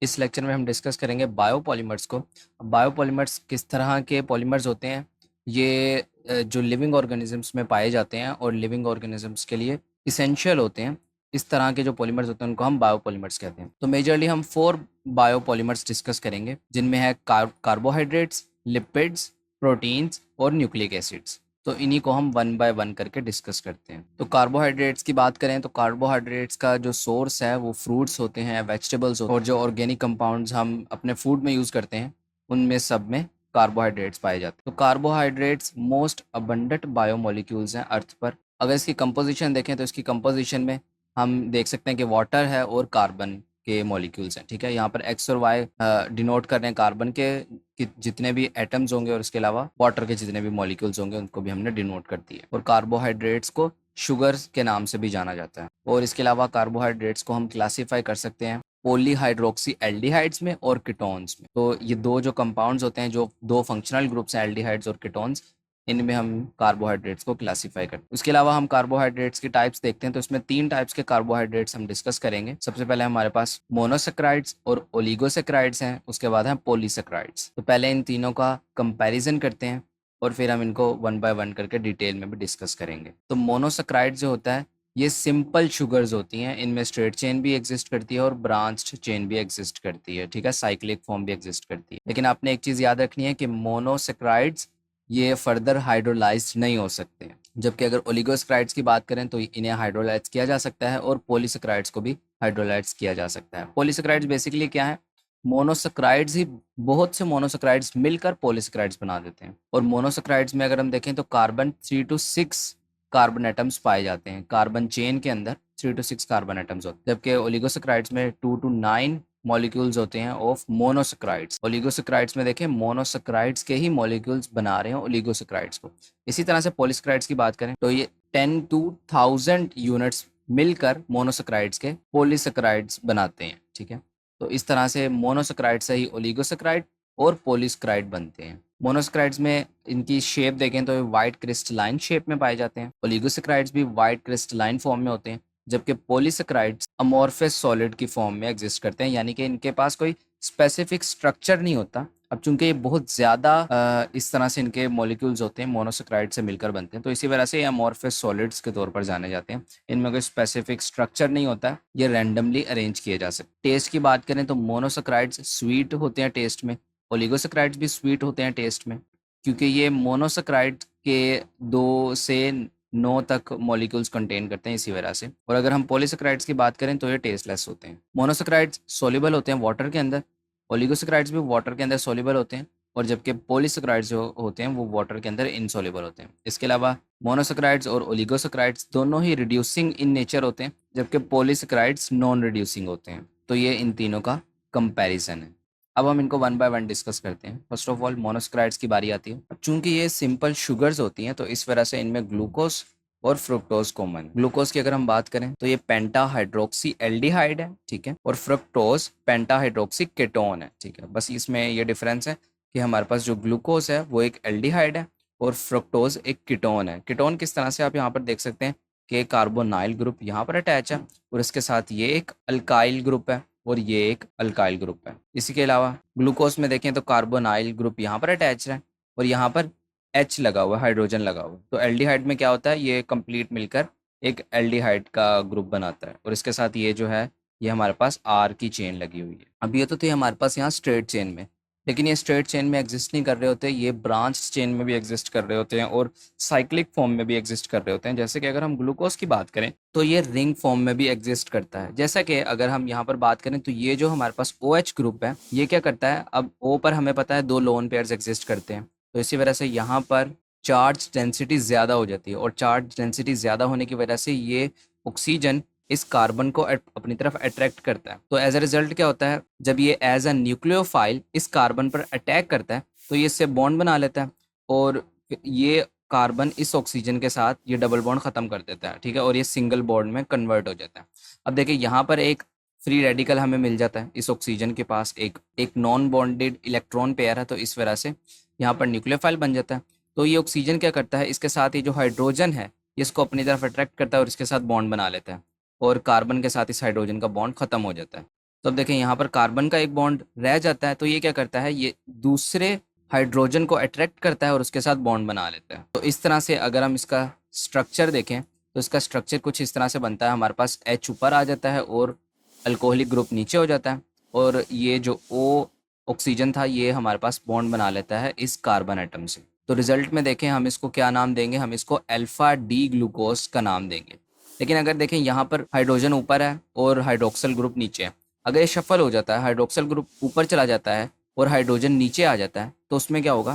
इस लेक्चर में हम डिस्कस करेंगे बायोपॉलीमर्स को। बायोपॉलीमर्स किस तरह के पॉलीमर्स होते हैं, ये जो लिविंग ऑर्गेनिजम्स में पाए जाते हैं और लिविंग ऑर्गेनिजम्स के लिए इसेंशियल होते हैं। इस तरह के जो पॉलीमर्स होते हैं उनको हम बायोपॉलीमर्स कहते हैं। तो मेजरली हम 4 बायोपॉलीमर्स डिस्कस करेंगे, जिनमें है कार्बोहाइड्रेट्स, लिपिड्स, प्रोटीन्स और न्यूक्लिक एसिड्स। तो इन्हीं को हम वन बाय वन करके डिस्कस करते हैं। तो कार्बोहाइड्रेट्स की बात करें तो कार्बोहाइड्रेट्स का जो सोर्स है वो फ्रूट्स होते हैं, वेजिटेबल्स और जो ऑर्गेनिक कंपाउंड्स हम अपने फूड में यूज़ करते हैं उनमें सब में कार्बोहाइड्रेट्स पाए जाते हैं। तो कार्बोहाइड्रेट्स मोस्ट अबंडेंट बायोमोलिक्यूल्स हैं अर्थ पर। अगर इसकी कंपोजिशन देखें तो इसकी कंपोजिशन में हम देख सकते हैं कि वाटर है और कार्बन के मॉलिक्यूल्स हैं। ठीक है, यहाँ पर एक्स और वाई डिनोट कर रहे हैं कार्बन के जितने भी एटम्स होंगे और इसके अलावा वाटर के जितने भी मॉलिक्यूल्स होंगे उनको भी हमने डिनोट कर दिया। और कार्बोहाइड्रेट्स को शुगर्स के नाम से भी जाना जाता है। और इसके अलावा कार्बोहाइड्रेट्स को हम क्लासीफाई कर सकते हैं पॉलीहाइड्रोक्सी एल्डिहाइड्स में और कीटोन्स में। तो ये दो जो कंपाउंड्स होते हैं, जो दो फंक्शनल ग्रुप्स हैं एल्डिहाइड्स और कीटोन्स, इनमें हम कार्बोहाइड्रेट्स को क्लासीफाई करते हैं। उसके अलावा हम कार्बोहाइड्रेट्स की टाइप्स देखते हैं, तो इसमें 3 टाइप्स के कार्बोहाइड्रेट्स हम डिस्कस करेंगे। सबसे पहले हमारे पास मोनोसेक्राइड्स और ओलिगोसेक्राइड्स हैं, उसके बाद हैं पॉलीसेक्राइड्स। तो पहले इन तीनों का कंपैरिजन करते हैं और फिर हम इनको वन बाय वन करके डिटेल में भी डिस्कस करेंगे। तो मोनोसेक्राइड जो होता है ये सिंपल शुगर्स होती हैं, इनमें स्ट्रेट चेन भी एग्जिस्ट करती है और ब्रांच्ड चेन भी एग्जिस्ट करती है। ठीक है, साइक्लिक फॉर्म भी एग्जिस्ट करती है। लेकिन आपने एक चीज़ याद रखनी है कि मोनोसेक्राइड्स ये फर्दर हाइड्रोलाइज्ड नहीं हो सकते हैं, जबकि अगर ओलिगोसेक्राइड्स की बात करें तो इन्हें हाइड्रोलाइज किया जा सकता है और पॉलीसेक्राइड्स को भी हाइड्रोलाइज किया जा सकता है। पॉलीसेक्राइड्स बेसिकली क्या है, मोनोसेक्राइड्स ही बहुत से मोनोसेक्राइड्स मिलकर पॉलीसेक्राइड्स बना देते हैं। और मोनोसेक्राइड्स में अगर हम देखें तो कार्बन 3 to 6 कार्बन एटम्स पाए जाते हैं। कार्बन चेन के अंदर 3 to 6 कार्बन एटम्स होते हैं, जबकि ओलिगोसेक्राइड्स में 2 to 9 मॉलिक्यूल्स होते हैं ऑफ मोनोसेक्राइड्स। ओलिगोसेक्राइड्स में देखें मोनोसेक्राइड्स के ही मॉलिक्यूल्स बना रहे हैं ओलिगोसेक्राइड्स को। इसी तरह से पॉलीसेक्राइड्स की बात करें तो ये 10 to 1000 यूनिट्स मिलकर मोनोसेक्राइड्स के पॉलीसेक्राइड्स बनाते हैं। ठीक है, तो इस तरह से मोनोसेक्राइड से ही ओलिगोसेक्राइड और पॉलीसेक्राइड बनते हैं। मोनोसेक्राइड्स में इनकी शेप देखें तो वाइट क्रिस्टलाइन शेप में पाए जाते हैं। ओलिगोसेक्राइड्स भी वाइट क्रिस्टलाइन फॉर्म में होते हैं, जबकि पॉलीसेक्राइड्स अमोर्फस सॉलिड की फॉर्म में एग्जिस्ट करते हैं, यानी कि इनके पास कोई स्पेसिफिक स्ट्रक्चर नहीं होता। अब चूंकि ये बहुत ज़्यादा इस तरह से इनके मॉलिक्यूल्स होते हैं, मोनोसेक्राइड से मिलकर बनते हैं, तो इसी वजह से ये अमोर्फस सॉलिड्स के तौर पर जाने जाते हैं। इनमें कोई स्पेसिफिक स्ट्रक्चर नहीं होता, ये रैंडमली अरेंज किए जा सकते। टेस्ट की बात करें तो मोनोसेक्राइड्स स्वीट होते हैं टेस्ट में, ओलिगोसेक्राइड्स भी स्वीट होते हैं टेस्ट में, क्योंकि ये मोनोसेक्राइड के 2 से 9 तक मॉलिक्यूल्स कंटेन करते हैं इसी वजह से। और अगर हम पॉलीसेक्राइड्स की बात करें तो ये टेस्टलेस होते हैं। मोनोसेक्राइड्स सोल्यूबल होते हैं वाटर के अंदर, ओलिगोसेक्राइड्स भी वाटर के अंदर सोल्यूबल होते हैं, और जबकि पॉलीसेक्राइड्स जो होते हैं वो वाटर के अंदर इनसोल्यूबल होते हैं। इसके अलावा मोनोसेक्राइड्स और ओलिगोसेक्राइड्स दोनों ही रिड्यूसिंग इन नेचर होते हैं, जबकि पॉलीसेक्राइड्स नॉन रिड्यूसिंग होते हैं। तो ये इन तीनों का कंपैरिजन है। अब हम इनको वन बाय वन डिस्कस करते हैं। फर्स्ट ऑफ ऑल मोनोसेक्राइड्स की बारी आती है। अब चूंकि ये सिंपल शुगर्स होती हैं तो इस वजह से इनमें ग्लूकोज और फ्रुक्टोज कॉमन। ग्लूकोज की अगर हम बात करें तो ये पेंटा हाइड्रोक्सी एल्डिहाइड है, ठीक है, और फ्रुक्टोज पेंटा हाइड्रोक्सी कीटोन है। ठीक है, बस इसमें ये डिफरेंस है कि हमारे पास जो ग्लूकोज है वो एक एल्डिहाइड है और फ्रुक्टोज एक कीटोन है। कीटोन किस तरह से, आप यहाँ पर देख सकते हैं कि कार्बोनाइल ग्रुप यहाँ पर अटैच है और इसके साथ ये एक अल्काइल ग्रुप है और ये एक अल्काइल ग्रुप है। इसी के अलावा ग्लूकोज में देखें तो कार्बोनाइल ग्रुप यहाँ पर अटैच है और यहाँ पर H लगा हुआ है, हाइड्रोजन लगा हुआ है। तो एल्डिहाइड में क्या होता है, ये कंप्लीट मिलकर एक एल्डिहाइड का ग्रुप बनाता है और इसके साथ ये जो है ये हमारे पास R की चेन लगी हुई है। अब ये तो थे हमारे पास यहाँ स्ट्रेट चेन में, लेकिन ये स्ट्रेट चेन में एग्जिस्ट नहीं कर रहे होते, ये ब्रांच चेन में भी एग्जिस्ट कर रहे होते हैं और साइक्लिक फॉर्म में भी एग्जिस्ट कर रहे होते हैं। जैसे कि अगर हम ग्लूकोज की बात करें तो ये रिंग फॉर्म में भी एग्जिस्ट करता है। जैसा कि अगर हम यहाँ पर बात करें तो ये जो हमारे पास OH ग्रुप है ये क्या करता है, अब O पर हमें पता है 2 लोन पेयर्स एग्जिस्ट करते हैं, तो इसी वजह से यहाँ पर चार्ज डेंसिटी ज़्यादा हो जाती है और चार्ज डेंसिटी ज़्यादा होने की वजह से ये ऑक्सीजन इस कार्बन को अपनी तरफ अट्रैक्ट करता है। तो एज अ रिजल्ट क्या होता है, जब ये एज अ न्यूक्लियोफाइल इस कार्बन पर अटैक करता है तो ये इससे बॉन्ड बना लेता है और ये कार्बन इस ऑक्सीजन के साथ ये डबल बॉन्ड ख़त्म कर देता है। ठीक है, और ये सिंगल बॉन्ड में कन्वर्ट हो जाता है। अब देखिए यहाँ पर एक फ्री रेडिकल हमें मिल जाता है, इस ऑक्सीजन के पास एक नॉन बॉन्डेड इलेक्ट्रॉन पेयर है, तो इस वजह से यहाँ पर न्यूक्लियोफाइल बन जाता है। तो ये ऑक्सीजन क्या करता है, इसके साथ ये जो हाइड्रोजन है इसको अपनी तरफ अट्रैक्ट करता है और इसके साथ बॉन्ड बना लेता है और कार्बन के साथ इस हाइड्रोजन का बॉन्ड खत्म हो जाता है। तो अब देखें यहाँ पर कार्बन का एक बॉन्ड रह जाता है, तो ये क्या करता है, ये दूसरे हाइड्रोजन को अट्रैक्ट करता है और उसके साथ बॉन्ड बना लेता है। तो इस तरह से अगर हम इसका स्ट्रक्चर देखें तो इसका स्ट्रक्चर कुछ इस तरह से बनता है, हमारे पास H ऊपर आ जाता है और अल्कोहलिक ग्रुप नीचे हो जाता है, और ये जो O ऑक्सीजन था ये हमारे पास बॉन्ड बना लेता है इस कार्बन एटम से। तो रिजल्ट में देखें हम इसको क्या नाम देंगे, हम इसको अल्फा डी ग्लूकोज का नाम देंगे। लेकिन अगर देखें यहाँ पर हाइड्रोजन ऊपर है और हाइड्रोक्सल ग्रुप नीचे है, अगर ये शफल हो जाता है, हाइड्रोक्सल ग्रुप ऊपर चला जाता है और हाइड्रोजन नीचे आ जाता है, तो उसमें क्या होगा,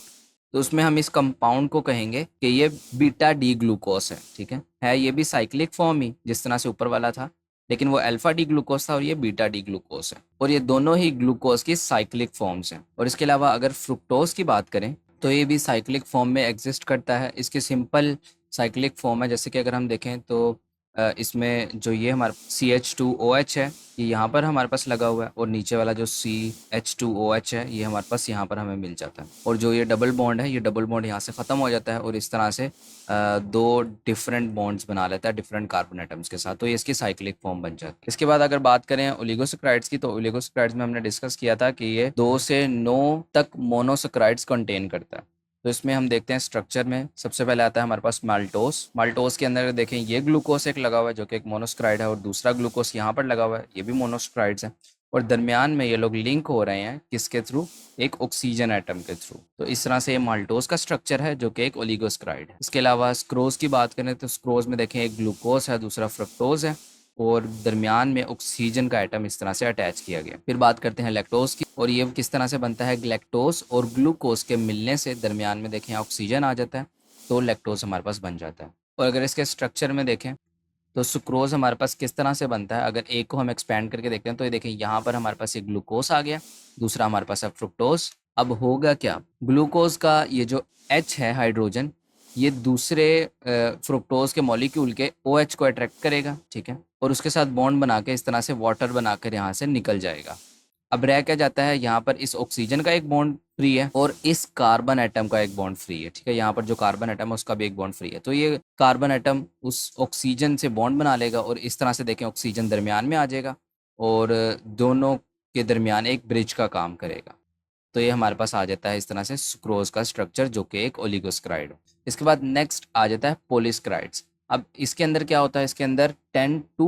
तो उसमें हम इस कंपाउंड को कहेंगे कि ये बीटा डी ग्लूकोज है। ठीक है ये भी साइक्लिक फॉर्म ही जिस तरह से ऊपर वाला था, लेकिन वो अल्फा डी ग्लूकोज था और ये बीटा डी ग्लूकोज है, और ये दोनों ही ग्लूकोज की साइक्लिक फॉर्म्स हैं। और इसके अलावा अगर फ्रुक्टोज की बात करें तो ये भी साइक्लिक फॉर्म में एग्जिस्ट करता है। इसकी सिंपल साइक्लिक फॉर्म है, जैसे कि अगर हम देखें तो इसमें जो ये हमारा CH2OH है ये यहाँ पर हमारे पास लगा हुआ है, और नीचे वाला जो CH2OH है ये हमारे पास यहाँ पर हमें मिल जाता है, और जो ये डबल बॉन्ड है ये डबल बॉन्ड यहाँ से ख़त्म हो जाता है, और इस तरह से दो डिफरेंट बॉन्ड्स बना लेता है डिफरेंट कार्बन एटम्स के साथ, तो ये इसकी साइक्लिक फॉर्म बन जाती है। इसके बाद अगर बात करें ओलिगोसैकराइड्स की, तो ओलिगोसैकराइड्स में हमने डिस्कस किया था कि ये 2 से 9 तक मोनोसैकराइड्स कंटेन करता है। तो इसमें हम देखते हैं स्ट्रक्चर में सबसे पहले आता है हमारे पास माल्टोस। माल्टोस के अंदर देखें ये ग्लूकोस एक लगा हुआ है जो कि एक मोनोसैकराइड है, और दूसरा ग्लूकोस यहाँ पर लगा हुआ है ये भी मोनोसैकराइड्स है, और दरमियान में ये लोग लिंक हो रहे हैं किसके थ्रू, एक ऑक्सीजन एटम के थ्रू। तो इस तरह से ये माल्टोस का स्ट्रक्चर है जो कि एक ओलिगोसैकराइड है। इसके अलावा स्क्रोज की बात करें तो स्क्रोज में देखें एक ग्लूकोस है, दूसरा फ्रक्टोज है, और दरमियान में ऑक्सीजन का एटम इस तरह से अटैच किया गया। फिर बात करते हैं लैक्टोज की, और ये किस तरह से बनता है, लैक्टोज और ग्लूकोज के मिलने से दरमियान में देखें ऑक्सीजन आ जाता है, तो लैक्टोज हमारे पास बन जाता है। और अगर इसके स्ट्रक्चर में देखें तो सुक्रोज हमारे पास किस तरह से बनता है, अगर एक को हम एक्सपेंड करके देखते हैं तो ये देखें यहाँ पर हमारे पास एक ग्लूकोज आ गया, दूसरा हमारे पास है फ्रुक्टोज। अब होगा क्या, ग्लूकोज का ये जो H है हाइड्रोजन, ये दूसरे फ्रुक्टोज के मॉलिक्यूल के OH को अट्रैक्ट करेगा, ठीक है, और उसके साथ बॉन्ड बना के इस तरह से वाटर बनाकर यहाँ से निकल जाएगा। अब रह क्या जाता है, यहाँ पर इस ऑक्सीजन का एक बॉन्ड फ्री है और इस कार्बन एटम का एक बॉन्ड फ्री है, ठीक है, यहाँ पर जो कार्बन एटम है उसका भी एक बॉन्ड फ्री है, तो ये कार्बन एटम उस ऑक्सीजन से बॉन्ड बना लेगा, और इस तरह से देखें ऑक्सीजन दरमियान में आ जाएगा और दोनों के दरमियान एक ब्रिज का काम करेगा। तो ये हमारे पास आ जाता है इस तरह से सुक्रोज का स्ट्रक्चर जो कि एक ओलिगोसैकराइड है। इसके बाद नेक्स्ट आ जाता है पॉलीसैकराइड्स। अब इसके अंदर क्या होता है, इसके अंदर 10 to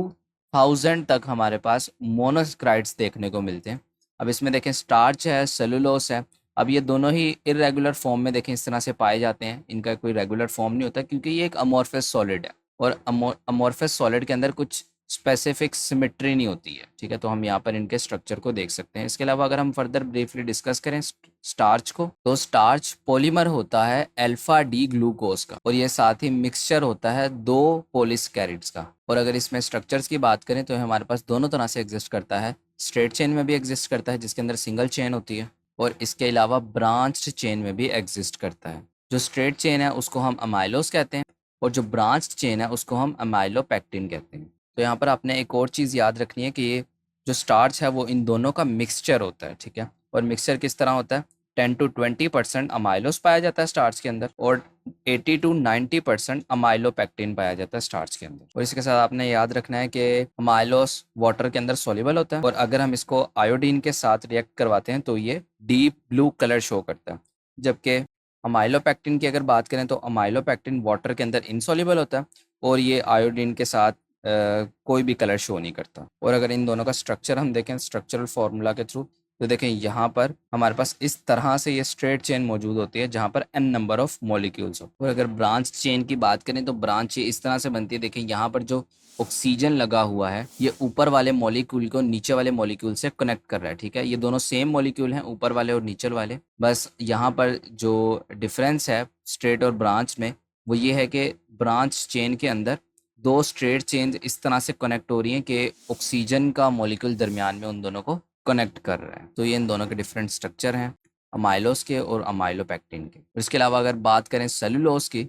1000 तक हमारे पास मोनोसैकराइड्स देखने को मिलते हैं। अब इसमें देखें स्टार्च है, सेलुलोस है। अब ये दोनों ही इरेगुलर फॉर्म में देखें इस तरह से पाए जाते हैं, इनका कोई रेगुलर फॉर्म नहीं होता क्योंकि ये एक अमोर्फस सॉलिड है, और अमोर्फस सॉलिड के अंदर कुछ स्पेसिफिक सिमेट्री नहीं होती है, ठीक है, तो हम यहाँ पर इनके स्ट्रक्चर को देख सकते हैं। इसके अलावा अगर हम फर्दर ब्रीफली डिस्कस करें स्टार्च को, तो स्टार्च पॉलीमर होता है अल्फा डी ग्लूकोज का, और ये साथ ही मिक्सचर होता है 2 पॉलीसैकराइड्स का। और अगर इसमें स्ट्रक्चर्स की बात करें तो हमारे पास दोनों तरह से एग्जिस्ट करता है, स्ट्रेट चेन में भी एग्जिस्ट करता है जिसके अंदर सिंगल चेन होती है, और इसके अलावा ब्रांच्ड चेन में भी एग्जिस्ट करता है। जो स्ट्रेट चेन है उसको हम अमाइलोस कहते हैं, और जो ब्रांच्ड चेन है उसको हम अमाइलोपेक्टिन कहते हैं। तो यहाँ पर आपने एक और चीज़ याद रखनी है कि ये जो स्टार्च है वो इन दोनों का मिक्सचर होता है, ठीक है, और मिक्सचर किस तरह होता है, 10 to 20% अमाइलोस पाया जाता है स्टार्च के अंदर, और 80 to 90% अमाइलोपेक्टिन पाया जाता है स्टार्च के अंदर। और इसके साथ आपने याद रखना है कि अमाइलोस वाटर के अंदर सॉल्युबल होता है, और अगर हम इसको आयोडीन के साथ रिएक्ट करवाते हैं तो ये डीप ब्लू कलर शो करता है, जबकि अमाइलोपेक्टिन की अगर बात करें तो अमाइलोपेक्टिन वाटर के अंदर इनसॉल्युबल होता है, और ये आयोडीन के साथ कोई भी कलर शो नहीं करता। और अगर इन दोनों का स्ट्रक्चर हम देखें स्ट्रक्चरल फार्मूला के थ्रू, तो देखें यहाँ पर हमारे पास इस तरह से ये स्ट्रेट चेन मौजूद होती है जहाँ पर n नंबर ऑफ मॉलिक्यूल्स हो। और अगर ब्रांच चेन की बात करें तो ब्रांच इस तरह से बनती है, देखें यहाँ पर जो ऑक्सीजन लगा हुआ है ये ऊपर वाले मॉलिक्यूल को नीचे वाले मॉलिक्यूल से कनेक्ट कर रहा है, ठीक है, ये दोनों सेम मॉलिक्यूल हैं ऊपर वाले और नीचे वाले, बस यहाँ पर जो डिफरेंस है स्ट्रेट और ब्रांच में वो ये है कि ब्रांच चेन के अंदर 2 स्ट्रेट चेन इस तरह से कनेक्ट हो रही हैं कि ऑक्सीजन का मॉलिक्यूल दरमियान में उन दोनों को कनेक्ट कर रहे हैं। तो ये इन दोनों के डिफरेंट स्ट्रक्चर हैं, अमाइलोस के और अमाइलोपेक्टिन के। इसके अलावा अगर बात करें सेलुलोस की,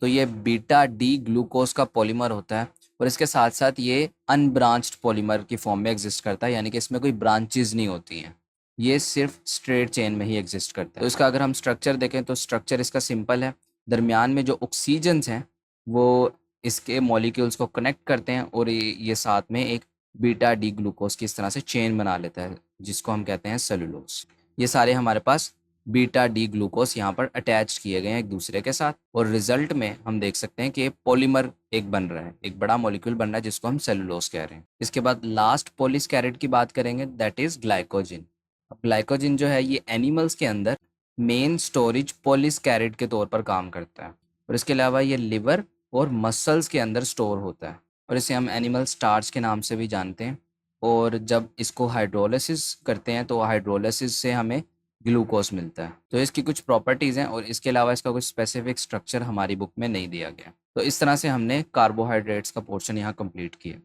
तो ये बीटा डी ग्लूकोज का पॉलीमर होता है, और इसके साथ साथ ये अनब्रांच्ड पॉलीमर की फॉर्म में एग्जिस्ट करता है, यानी कि इसमें कोई ब्रांचेज नहीं होती हैं, ये सिर्फ स्ट्रेट चेन में ही एग्जिस्ट करता है। तो इसका अगर हम स्ट्रक्चर देखें तो स्ट्रक्चर इसका सिंपल है, दरमियान में जो ऑक्सीजन्स हैं वो इसके मॉलिक्यूल्स को कनेक्ट करते हैं, और ये साथ में एक बीटा डी ग्लूकोज की इस तरह से चेन बना लेता है, जिसको हम कहते हैं सेलुलोज। ये सारे हमारे पास बीटा डी ग्लूकोज यहाँ पर अटैच किए गए हैं एक दूसरे के साथ, और रिजल्ट में हम देख सकते हैं कि पॉलीमर एक बन रहा है, एक बड़ा मॉलिक्यूल बन रहा है जिसको हम सेलुलोज कह रहे हैं। इसके बाद लास्ट पॉलीस्कैरिड की बात करेंगे, दैट इज ग्लाइकोजिन। अब ग्लाइकोजिन जो है ये एनिमल्स के अंदर मेन स्टोरेज पॉलीस्कैरिड के तौर पर काम करता है, और इसके अलावा ये लिवर और मसल्स के अंदर स्टोर होता है, और इसे हम एनिमल स्टार्च के नाम से भी जानते हैं। और जब इसको हाइड्रोलिसिस करते हैं तो हाइड्रोलिसिस से हमें ग्लूकोज मिलता है। तो इसकी कुछ प्रॉपर्टीज़ हैं, और इसके अलावा इसका कुछ स्पेसिफिक स्ट्रक्चर हमारी बुक में नहीं दिया गया। तो इस तरह से हमने कार्बोहाइड्रेट्स का पोर्शन यहाँ कंप्लीट किया।